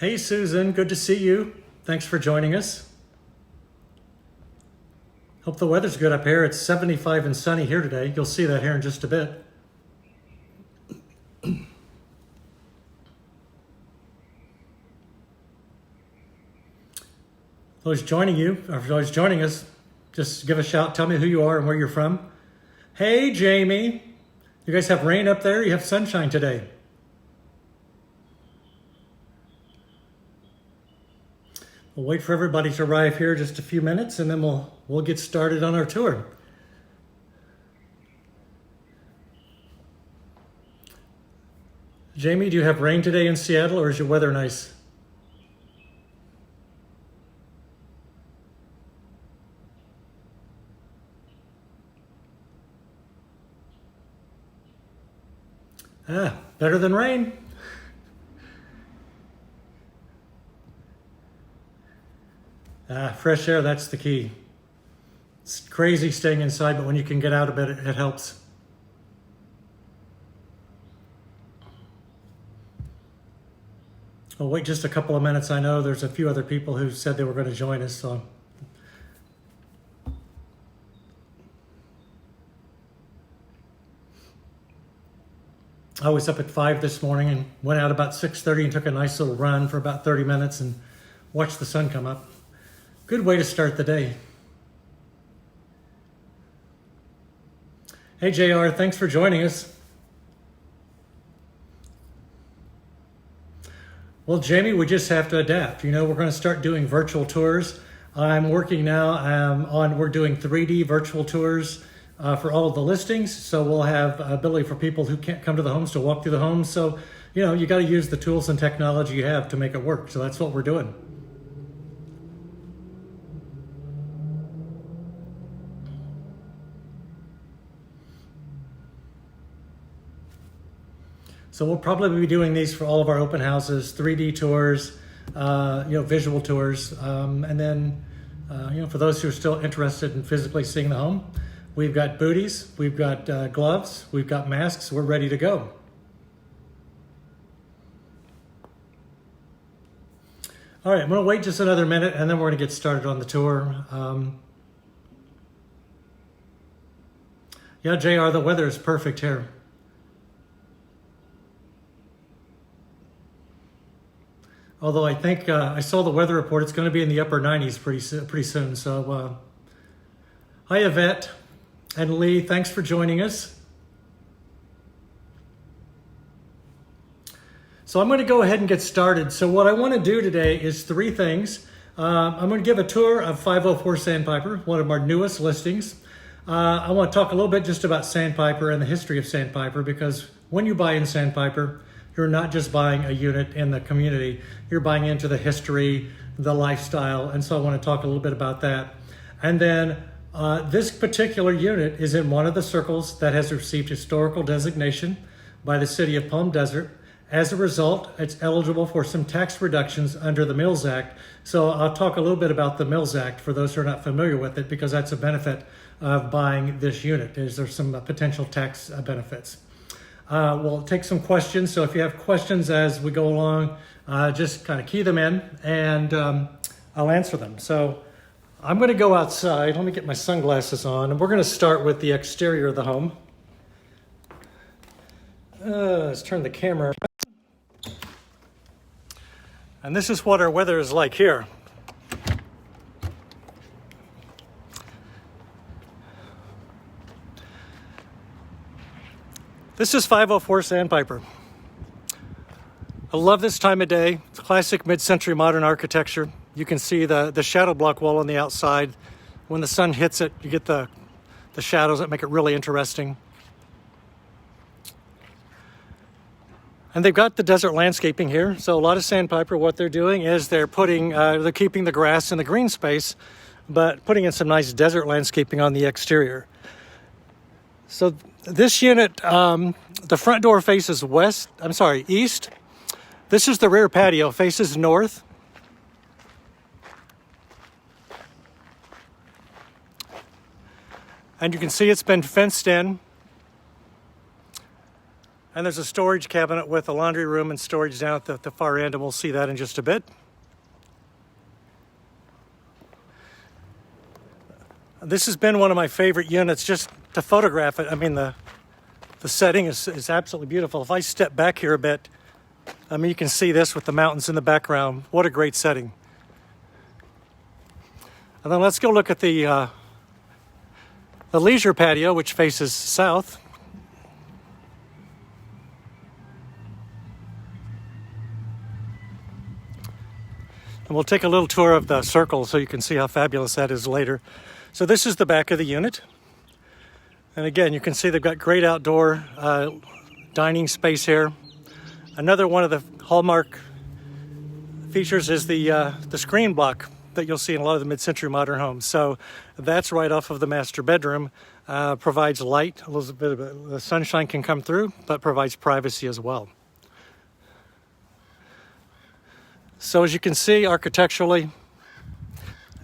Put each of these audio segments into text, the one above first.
Hey Susan, good to see you. Thanks for joining us. Hope the weather's good up here. It's 75 and sunny here today. You'll see that here in just a bit. Those joining you, or those joining us, just give a shout. Tell me who you are and where you're from. Hey Jamie, you guys have rain up there? You have sunshine today. We'll wait for everybody to arrive here just a few minutes, and then we'll get started on our tour. Jamie, do you have rain today in Seattle, or is your weather nice? Better than rain. Fresh air, that's the key. It's crazy staying inside, but when you can get out a bit, it helps. We'll wait just a couple of minutes. I know there's a few other people who said they were going to join us, so. I was up at 5 this morning and went out about 6:30 and took a nice little run for about 30 minutes and watched the sun come up. Good way to start the day. Hey JR, thanks for joining us. Well, Jamie, we just have to adapt. You know, we're going to start doing virtual tours. I'm working now we're doing 3D virtual tours for all of the listings. So we'll have ability for people who can't come to the homes to walk through the homes. So, you know, you got to use the tools and technology you have to make it work. So that's what we're doing. So we'll probably be doing these for all of our open houses, 3D tours, visual tours. And then, for those who are still interested in physically seeing the home, we've got booties, we've got gloves, we've got masks, we're ready to go. All right, I'm gonna wait just another minute and then we're gonna get started on the tour. Yeah, JR, the weather is perfect here. Although I think I saw the weather report, it's going to be in the upper 90s pretty soon. So, hi Yvette and Lee, thanks for joining us. So I'm going to go ahead and get started. So what I want to do today is 3 things. I'm going to give a tour of 504 Sandpiper, one of our newest listings. I want to talk a little bit just about Sandpiper and the history of Sandpiper, because when you buy in Sandpiper, you're not just buying a unit in the community, you're buying into the history, the lifestyle, and so I want to talk a little bit about that. And then this particular unit is in one of the circles that has received historical designation by the city of Palm Desert. As a result, it's eligible for some tax reductions under the Mills Act. So I'll talk a little bit about the Mills Act for those who are not familiar with it, because that's a benefit of buying this unit. There's some potential tax benefits. We'll take some questions. So if you have questions as we go along, just kind of key them in and I'll answer them. So I'm going to go outside. Let me get my sunglasses on, and we're going to start with the exterior of the home. Let's turn the camera. And this is what our weather is like here. This is 504 Sandpiper. I love this time of day. It's classic mid-century modern architecture. You can see the shadow block wall on the outside. When the sun hits it, you get the shadows that make it really interesting. And they've got the desert landscaping here. So a lot of Sandpiper, what they're doing is they're keeping the grass in the green space, but putting in some nice desert landscaping on the exterior. So this unit, the front door faces east. This is the rear patio, faces north. And you can see it's been fenced in. And there's a storage cabinet with a laundry room and storage down at the far end, and we'll see that in just a bit. This has been one of my favorite units just to photograph it. I mean, the setting is absolutely beautiful. If I step back here a bit, I mean, you can see this with the mountains in the background. What a great setting. And then let's go look at the leisure patio, which faces south. And we'll take a little tour of the circle so you can see how fabulous that is later. So this is the back of the unit. And again, you can see they've got great outdoor dining space here. Another one of the hallmark features is the screen block that you'll see in a lot of the mid-century modern homes. So that's right off of the master bedroom. Provides light, a little bit of the sunshine can come through, but provides privacy as well. So as you can see, architecturally,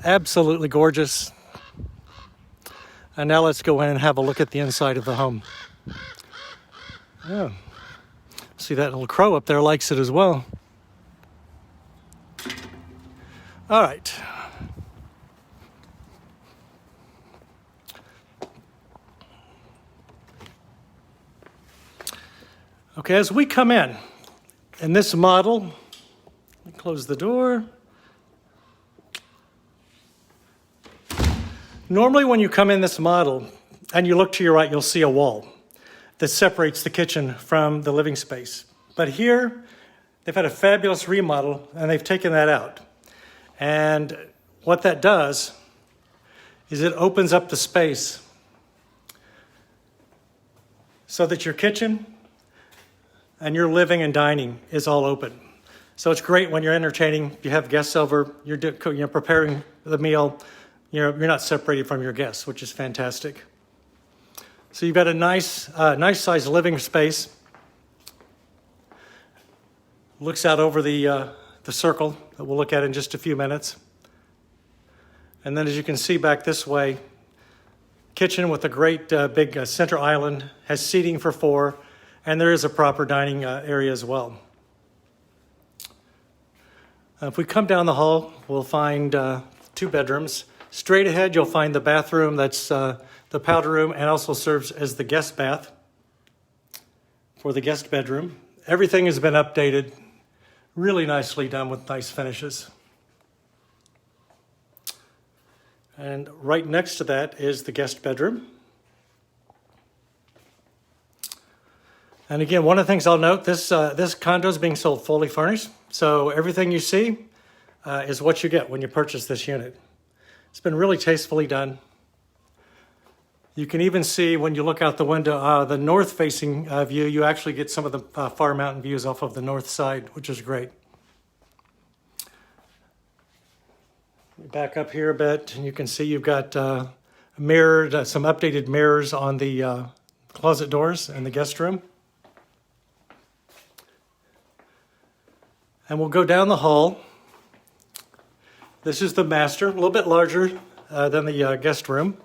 absolutely gorgeous. And now let's go in and have a look at the inside of the home. Oh, see that little crow up there likes it as well. All right. Okay, as we come in this model, close the door. Normally when you come in this model and you look to your right, you'll see a wall that separates the kitchen from the living space. But here, they've had a fabulous remodel and they've taken that out. And what that does is it opens up the space so that your kitchen and your living and dining is all open. So it's great when you're entertaining, you have guests over, you're preparing the meal, you're not separated from your guests, which is fantastic. So you've got a nice sized living space. Looks out over the circle that we'll look at in just a few minutes. And then as you can see back this way, kitchen with a great big center island, has seating for 4, and there is a proper dining area as well. If we come down the hall, we'll find 2 bedrooms. Straight ahead, you'll find the bathroom that's the powder room and also serves as the guest bath for the guest bedroom. Everything has been updated, really nicely done with nice finishes. And right next to that is the guest bedroom. And again, one of the things I'll note, this condo is being sold fully furnished. So everything you see is what you get when you purchase this unit. It's been really tastefully done. You can even see when you look out the window, the north-facing view, you actually get some of the far mountain views off of the north side, which is great. Back up here a bit, and you can see you've got mirrored, some updated mirrors on the closet doors in the guest room. And we'll go down the hall. This is the master, a little bit larger than the guest room.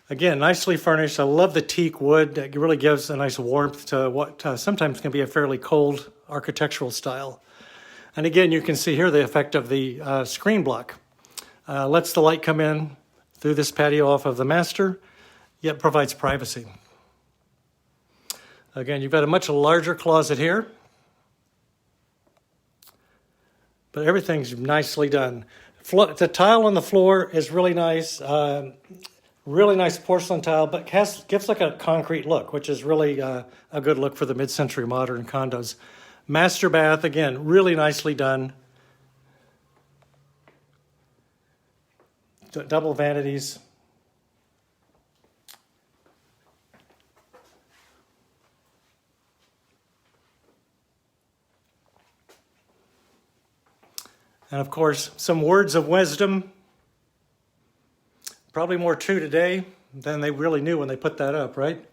Again, nicely furnished. I love the teak wood. It really gives a nice warmth to what sometimes can be a fairly cold architectural style. And again, you can see here the effect of the screen block. Lets the light come in through this patio off of the master, yet provides privacy. Again, you've got a much larger closet here. But everything's nicely done. The tile on the floor is really nice. Really nice porcelain tile, but gives like a concrete look, which is really a good look for the mid-century modern condos. Master bath, again, really nicely done. Double vanities. And of course, some words of wisdom. Probably more true today than they really knew when they put that up, right?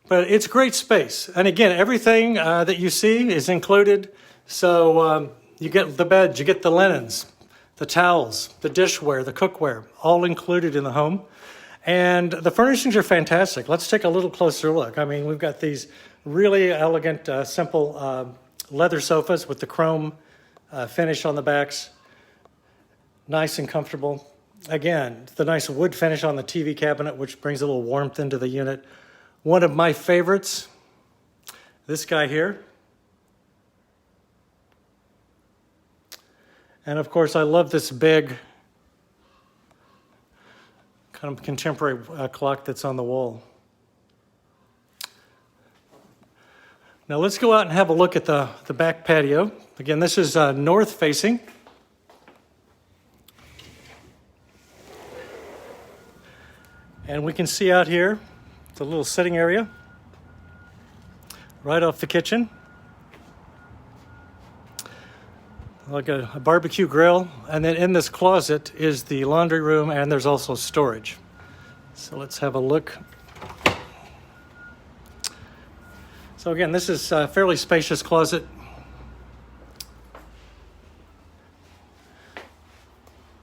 But it's great space. And again, everything that you see is included. So you get the beds, you get the linens, the towels, the dishware, the cookware, all included in the home. And the furnishings are fantastic. Let's take a little closer look. I mean, we've got these really elegant, simple leather sofas with the chrome finish on the backs. Nice and comfortable. Again, the nice wood finish on the TV cabinet, which brings a little warmth into the unit. One of my favorites, this guy here. And of course, I love this big kind of contemporary clock that's on the wall. Now let's go out and have a look at the back patio. Again, this is north facing. And we can see out here the little sitting area right off the kitchen. Like a barbecue grill. And then in this closet is the laundry room, and there's also storage. So let's have a look. So again, this is a fairly spacious closet.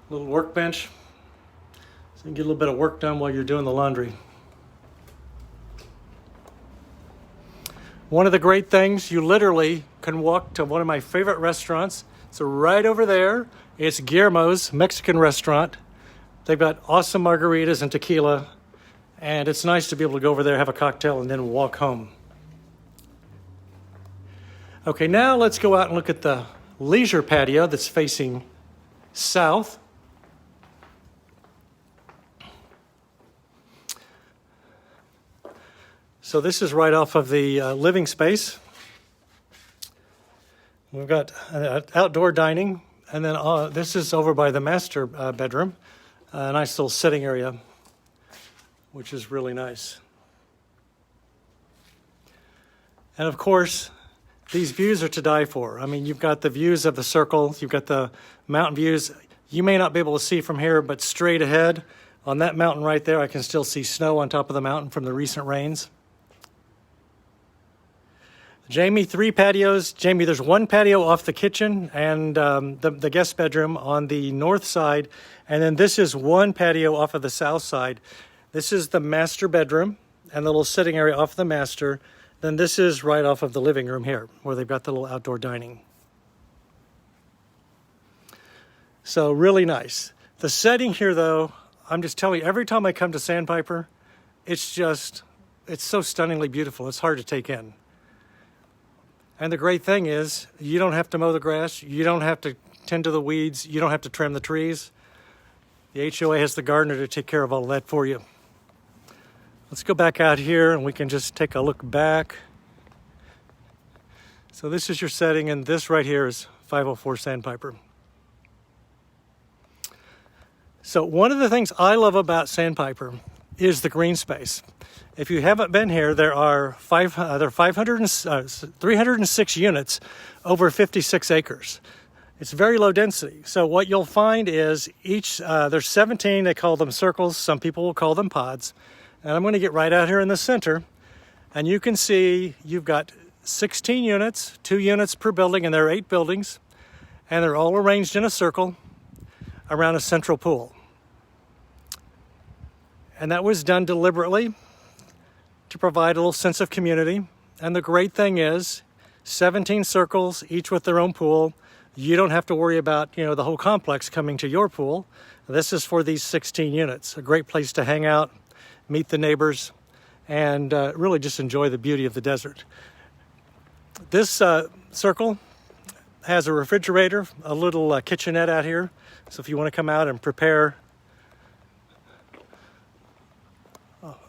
Little workbench. So you can get a little bit of work done while you're doing the laundry. One of the great things, you literally can walk to one of my favorite restaurants. It's right over there. It's Guillermo's Mexican restaurant. They've got awesome margaritas and tequila. And it's nice to be able to go over there, have a cocktail, and then walk home. Okay, now let's go out and look at the leisure patio that's facing south. So this is right off of the living space. We've got outdoor dining, and then this is over by the master bedroom, a nice little sitting area, which is really nice. And of course, these views are to die for. I mean, you've got the views of the circle, you've got the mountain views. You may not be able to see from here, but straight ahead on that mountain right there, I can still see snow on top of the mountain from the recent rains. Jamie, 3 patios. Jamie, there's 1 patio off the kitchen and the guest bedroom on the north side. And then this is 1 patio off of the south side. This is the master bedroom and the little sitting area off the master. Then this is right off of the living room here, where they've got the little outdoor dining. So really nice. The setting here, though, I'm just telling you, every time I come to Sandpiper, it's so stunningly beautiful. It's hard to take in. And the great thing is, you don't have to mow the grass, you don't have to tend to the weeds, you don't have to trim the trees. The HOA has the gardener to take care of all of that for you. Let's go back out here and we can just take a look back. So this is your setting, and this right here is 504 Sandpiper. So one of the things I love about Sandpiper is the green space. If you haven't been here, there are 306 units over 56 acres. It's very low density. So what you'll find is there's 17, they call them circles. Some people will call them pods. And I'm going to get right out here in the center. And you can see you've got 16 units, 2 units per building, and there are 8 buildings. And they're all arranged in a circle around a central pool. And that was done deliberately to provide a little sense of community. And the great thing is 17 circles, each with their own pool. You don't have to worry about, the whole complex coming to your pool. This is for these 16 units. A great place to hang out, meet the neighbors, and really just enjoy the beauty of the desert. This circle has a refrigerator, a little kitchenette out here. So if you want to come out and prepare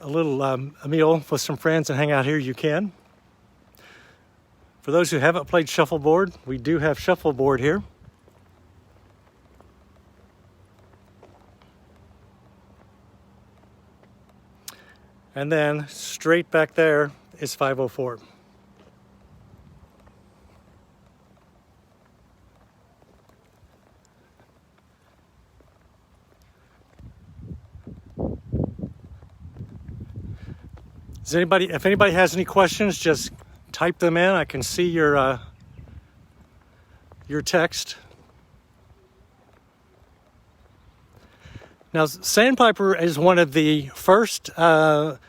a little a meal with some friends and hang out here, you can. For those who haven't played shuffleboard, we do have shuffleboard here. And then straight back there is 504. If anybody has any questions, just type them in. I can see your text. Now, Sandpiper is one of the first kind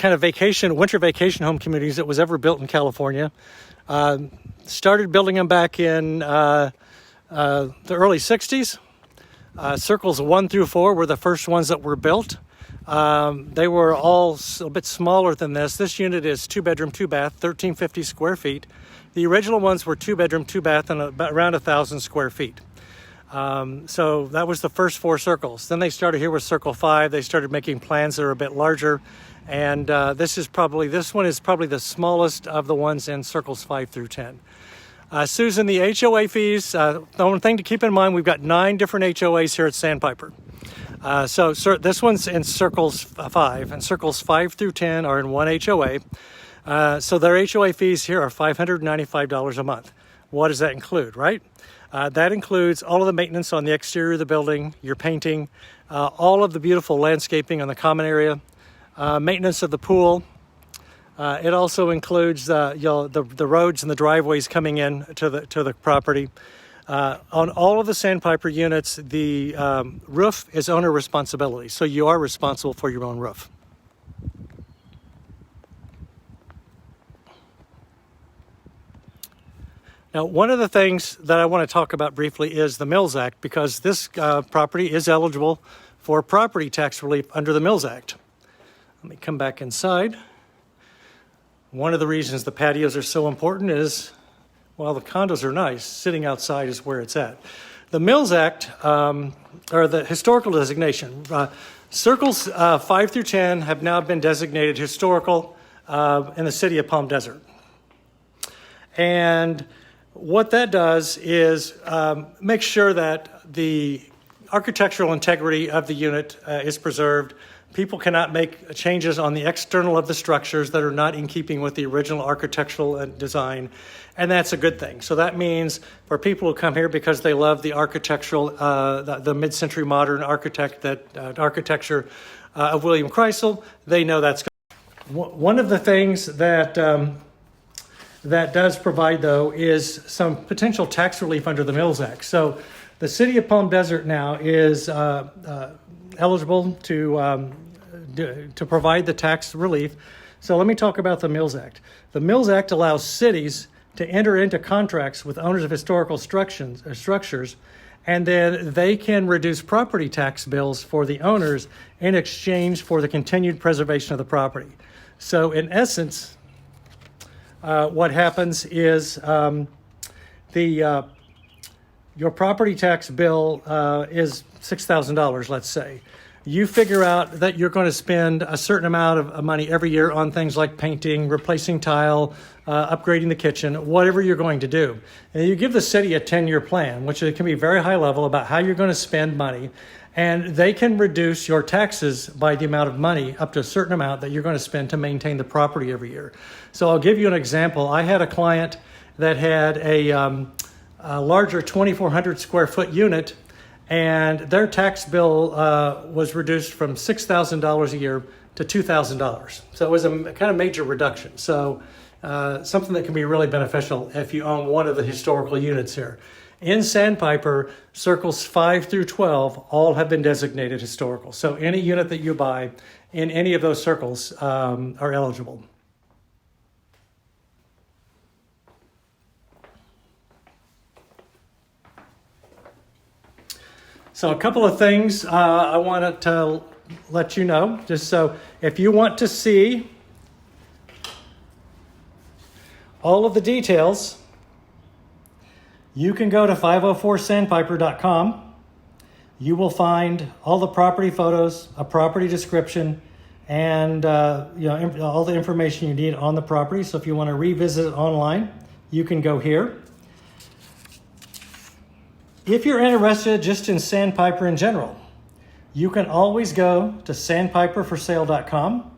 of winter vacation home communities that was ever built in California. Started building them back in the early 60s. Circles 1 through 4 were the first ones that were built. They were all a bit smaller than this. This unit is 2-bedroom, 2-bath, 1,350 square feet. The original ones were 2-bedroom, 2-bath, and around 1,000 square feet. So that was the first 4 circles. Then they started here with Circle 5. They started making plans that are a bit larger. And this one is probably the smallest of the ones in circles 5 through 10. Susan, the HOA fees, the only thing to keep in mind, we've got 9 different HOAs here at Sandpiper. So this one's in circles 5, and circles 5 through 10 are in one HOA. So their HOA fees here are $595 a month. What does that include, right? That includes all of the maintenance on the exterior of the building, your painting, all of the beautiful landscaping on the common area, maintenance of the pool. It also includes the roads and the driveways coming in to the property. On all of the Sandpiper units, the roof is owner responsibility, so you are responsible for your own roof. Now, one of the things that I want to talk about briefly is the Mills Act, because this property is eligible for property tax relief under the Mills Act. Let me come back inside. One of the reasons the patios are so important is, while the condos are nice, sitting outside is where it's at. The Mills Act, or the historical designation, circles 5 through 10 have now been designated historical in the city of Palm Desert. And what that does is make sure that the architectural integrity of the unit is preserved. People cannot make changes on the external of the structures that are not in keeping with the original architectural design, and that's a good thing. So that means for people who come here because they love the architectural, the mid-century modern architecture of William Kreisel, they know that's good. One of the things that that does provide, though, is some potential tax relief under the Mills Act. So the city of Palm Desert now is eligible to provide the tax relief. So let me talk about the Mills Act. The Mills Act allows cities to enter into contracts with owners of historical structures, and then they can reduce property tax bills for the owners in exchange for the continued preservation of the property. So in essence, what happens is your property tax bill is $6,000, let's say. You figure out that you're going to spend a certain amount of money every year on things like painting, replacing tile, upgrading the kitchen, whatever you're going to do. And you give the city a 10-year plan, which can be very high level about how you're going to spend money. And they can reduce your taxes by the amount of money up to a certain amount that you're going to spend to maintain the property every year. So I'll give you an example. I had a client that had a larger 2,400 square foot unit, and their tax bill was reduced from $6,000 a year to $2,000. So it was a kind of major reduction. So something that can be really beneficial if you own one of the historical units here. In Sandpiper, circles 5 through 12 all have been designated historical. So any unit that you buy in any of those circles are eligible. So a couple of things I wanted to let you know, just so if you want to see all of the details, you can go to 504sandpiper.com. You will find all the property photos, a property description, and all the information you need on the property. So if you want to revisit it online, you can go here. If you're interested just in Sandpiper in general, you can always go to sandpiperforsale.com.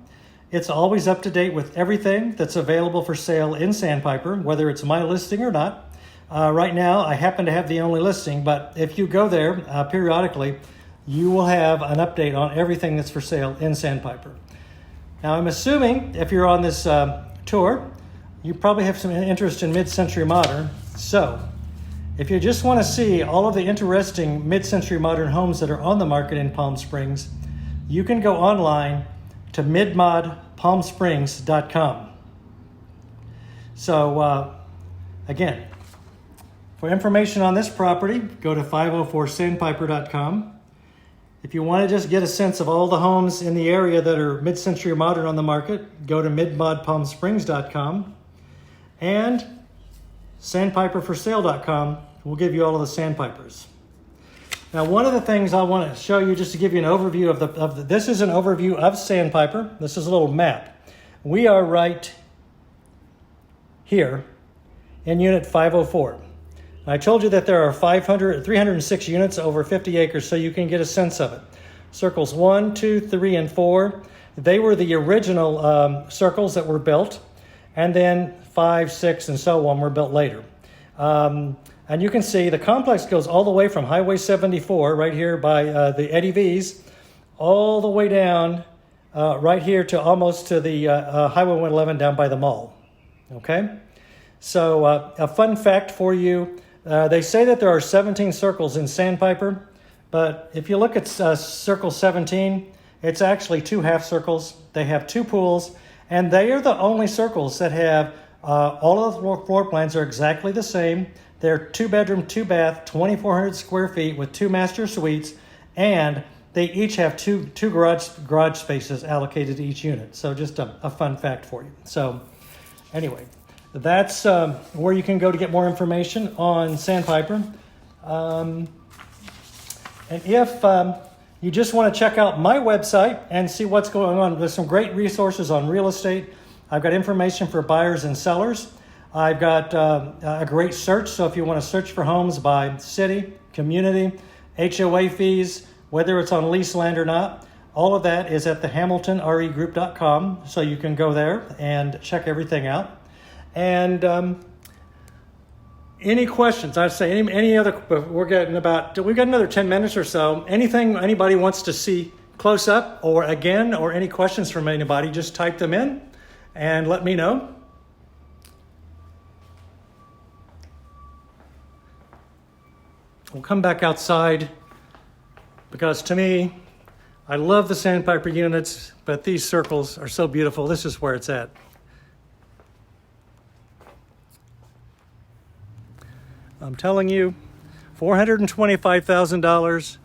It's always up to date with everything that's available for sale in Sandpiper, whether it's my listing or not. Right now, I happen to have the only listing, but if you go there periodically, you will have an update on everything that's for sale in Sandpiper. Now, I'm assuming if you're on this tour, you probably have some interest in mid-century modern. So If you just want to see all of the interesting mid-century modern homes that are on the market in Palm Springs, you can go online to midmodpalmsprings.com. So again, for information on this property, go to 504sandpiper.com. If you want to just get a sense of all the homes in the area that are mid-century modern on the market, go to midmodpalmsprings.com. And sandpiperforsale.com will give you all of the Sandpipers. Now, one of the things I want to show you, just to give you an overview of the this is an overview of Sandpiper. This is a little map. We are right here in unit 504. I told you that there are 306 units over 50 acres, so you can get a sense of it. Circles 1, 2, 3, and 4, they were the original circles that were built, and then 5, 6, and so on were built later. And you can see the complex goes all the way from Highway 74, right here by the Eddie V's, all the way down right here to almost to the Highway 111 down by the mall. Okay? So a fun fact for you, they say that there are 17 circles in Sandpiper, but if you look at circle 17, it's actually 2 half circles. They have 2 pools, and they are the only circles that have all of the floor plans are exactly the same. They're 2-bedroom, 2-bath, 2,400 square feet with 2 master suites, and they each have two garage spaces allocated to each unit. So just a fun fact for you. So anyway, that's where you can go to get more information on Sandpiper. And if you just want to check out my website and see what's going on, there's some great resources on real estate. I've got information for buyers and sellers. I've got a great search, so if you want to search for homes by city, community, HOA fees, whether it's on leased land or not, all of that is at the HamiltonREgroup.com, so you can go there and check everything out. And any questions? I'd say any other. We've got another 10 minutes or so. Anything anybody wants to see close up, or again, or any questions from anybody, just type them in and let me know. We'll come back outside because to me, I love the Sandpiper units, but these circles are so beautiful. This is where it's at. I'm telling you, $425,000,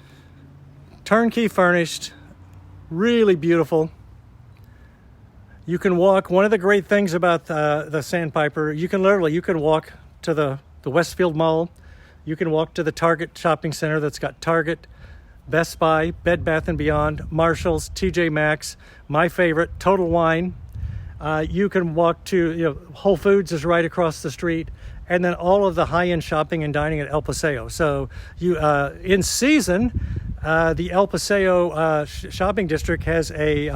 turnkey furnished, really beautiful. You can walk. One of the great things about the Sandpiper, you can walk to the Westfield Mall. You can walk to the Target shopping center that's got Target, Best Buy, Bed Bath & Beyond, Marshalls, TJ Maxx, my favorite, Total Wine. You can walk to, Whole Foods is right across the street. And then all of the high-end shopping and dining at El Paseo. So you, in season, the El Paseo shopping district has a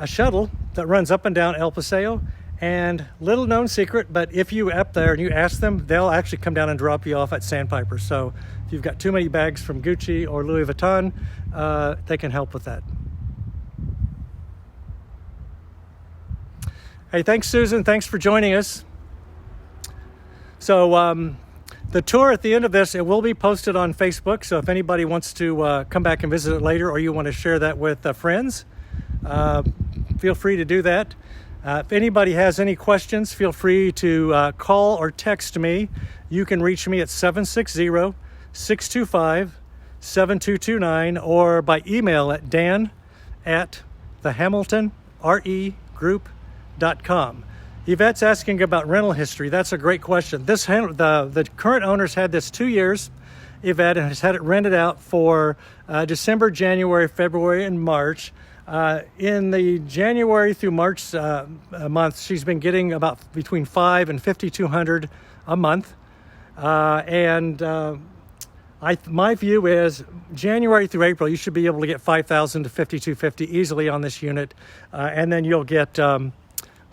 shuttle that runs up and down El Paseo. And little known secret, but if you up there and you ask them, they'll actually come down and drop you off at Sandpiper. So if you've got too many bags from Gucci or Louis Vuitton, they can help with that. Hey, thanks, Susan. Thanks for joining us. So the tour at the end of this, it will be posted on Facebook. So if anybody wants to come back and visit it later, or you want to share that with friends, feel free to do that. If anybody has any questions, feel free to call or text me. You can reach me at 760-625-7229 or by email at dan@thehamiltonregroup.com. Yvette's asking about rental history. That's a great question. The current owners had this 2 years, Yvette, and has had it rented out for December, January, February, and March. In the January through March month, she's been getting about between $500 and $5,200 a month. My view is January through April, you should be able to get $5,000 to $5,250 easily on this unit. And then you'll get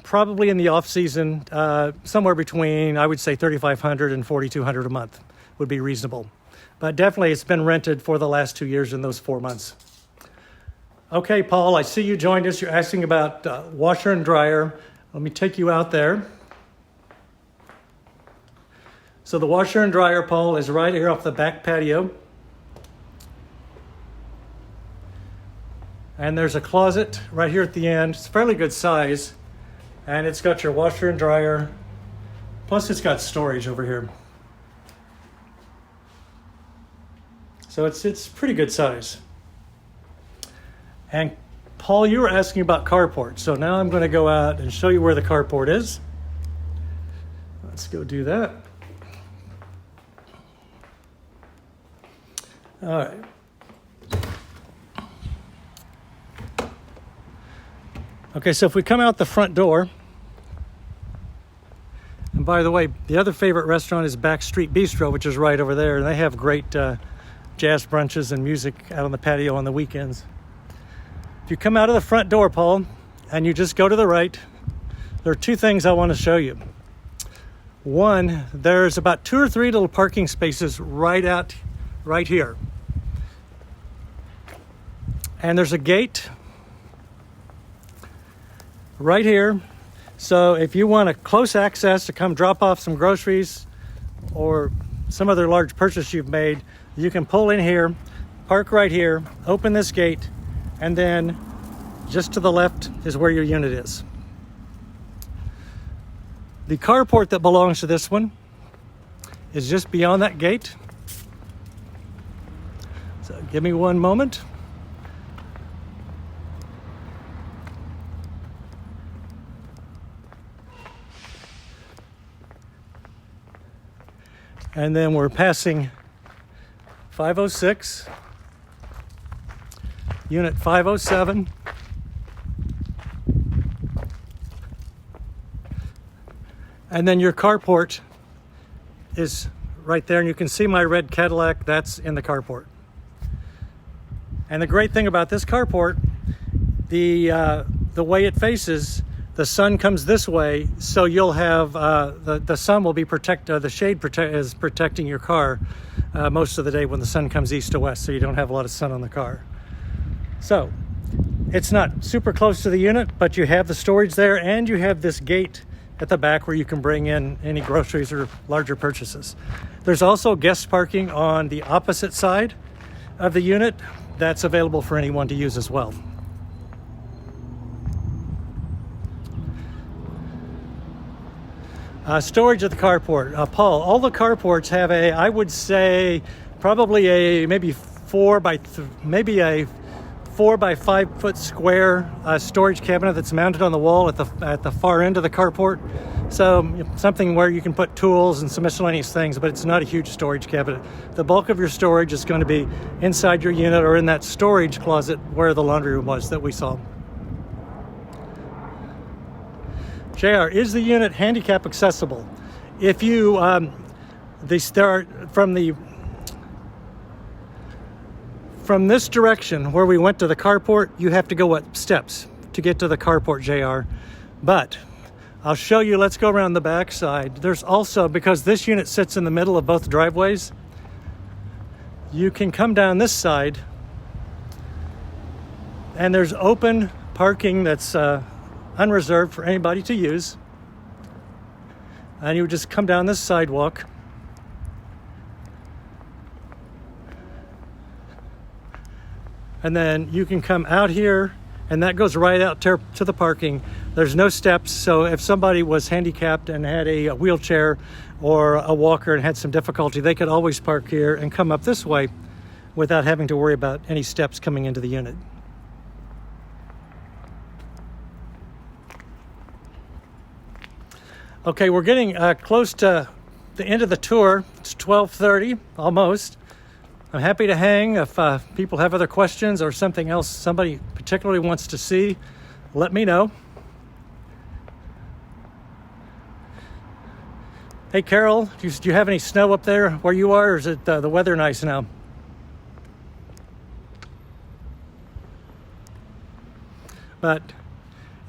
probably in the off season, somewhere between, I would say, $3,500 and $4,200 a month would be reasonable. But definitely it's been rented for the last 2 years in those 4 months. Okay, Paul, I see you joined us. You're asking about washer and dryer. Let me take you out there. So the washer and dryer, Paul, is right here off the back patio. And there's a closet right here at the end. It's fairly good size. And it's got your washer and dryer. Plus it's got storage over here. So it's pretty good size. And Paul, you were asking about carport. So now I'm going to go out and show you where the carport is. Let's go do that. All right. Okay, so if we come out the front door, and by the way, the other favorite restaurant is Backstreet Bistro, which is right over there, and they have great jazz brunches and music out on the patio on the weekends. If you come out of the front door, Paul, and you just go to the right, there are two things I want to show you. One, there's about 2 or 3 little parking spaces right here. And there's a gate right here. So if you want a close access to come drop off some groceries or some other large purchase you've made, you can pull in here, park right here, open this gate, and then just to the left is where your unit is. The carport that belongs to this one is just beyond that gate. So give me one moment. And then we're passing 506, unit 507, and then your carport is right there, and you can see my red Cadillac. That's in the carport. And the great thing about this carport, the way it faces, the sun comes this way, so you'll have the sun will be the shade is protecting your car most of the day when the sun comes east to west, so you don't have a lot of sun on the car. So it's not super close to the unit, but you have the storage there, and you have this gate at the back where you can bring in any groceries or larger purchases. There's also guest parking on the opposite side of the unit that's available for anyone to use as well. Storage at the carport. Paul, all the carports have I would say, probably a 4 by 5 foot square storage cabinet that's mounted on the wall at the far end of the carport. So something where you can put tools and some miscellaneous things, but it's not a huge storage cabinet. The bulk of your storage is going to be inside your unit or in that storage closet where the laundry room was that we saw. JR, is the unit handicap accessible? If you, from this direction where we went to the carport, you have to go up steps to get to the carport, JR. But I'll show you, let's go around the back side. There's also, because this unit sits in the middle of both driveways, you can come down this side and there's open parking that's unreserved for anybody to use, and you would just come down this sidewalk, and then you can come out here, and that goes right out to the parking. There's no steps, so if somebody was handicapped and had a wheelchair or a walker and had some difficulty, they could always park here and come up this way without having to worry about any steps coming into the unit. Okay, we're getting close to the end of the tour. It's 12:30, almost. I'm happy to hang. If people have other questions or something else somebody particularly wants to see, let me know. Hey, Carol, do you have any snow up there where you are, or is it the weather nice now? But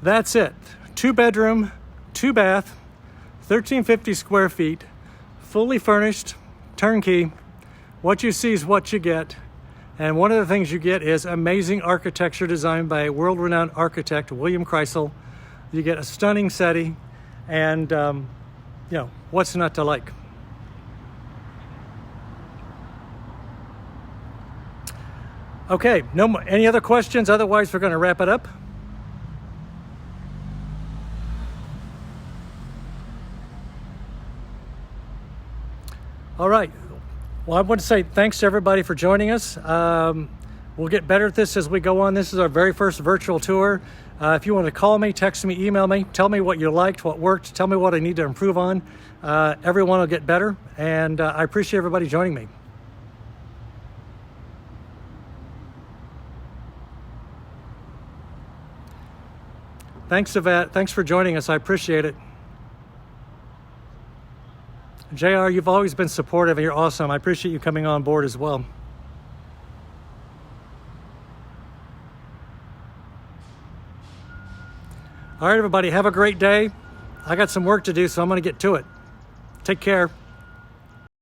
that's it. 2-bedroom, 2-bath, 1,350 square feet, fully furnished, turnkey. What you see is what you get. And one of the things you get is amazing architecture designed by a world-renowned architect, William Kreisel. You get a stunning setting, and what's not to like? Okay, no more, any other questions? Otherwise, we're going to wrap it up. All right. Well, I want to say thanks to everybody for joining us. We'll get better at this as we go on. This is our very first virtual tour. If you want to call me, text me, email me, tell me what you liked, what worked, tell me what I need to improve on. Everyone will get better, and I appreciate everybody joining me. Thanks, Yvette. Thanks for joining us. I appreciate it. JR, you've always been supportive and you're awesome. I appreciate you coming on board as well. All right, everybody, have a great day. I got some work to do, so I'm going to get to it. Take care.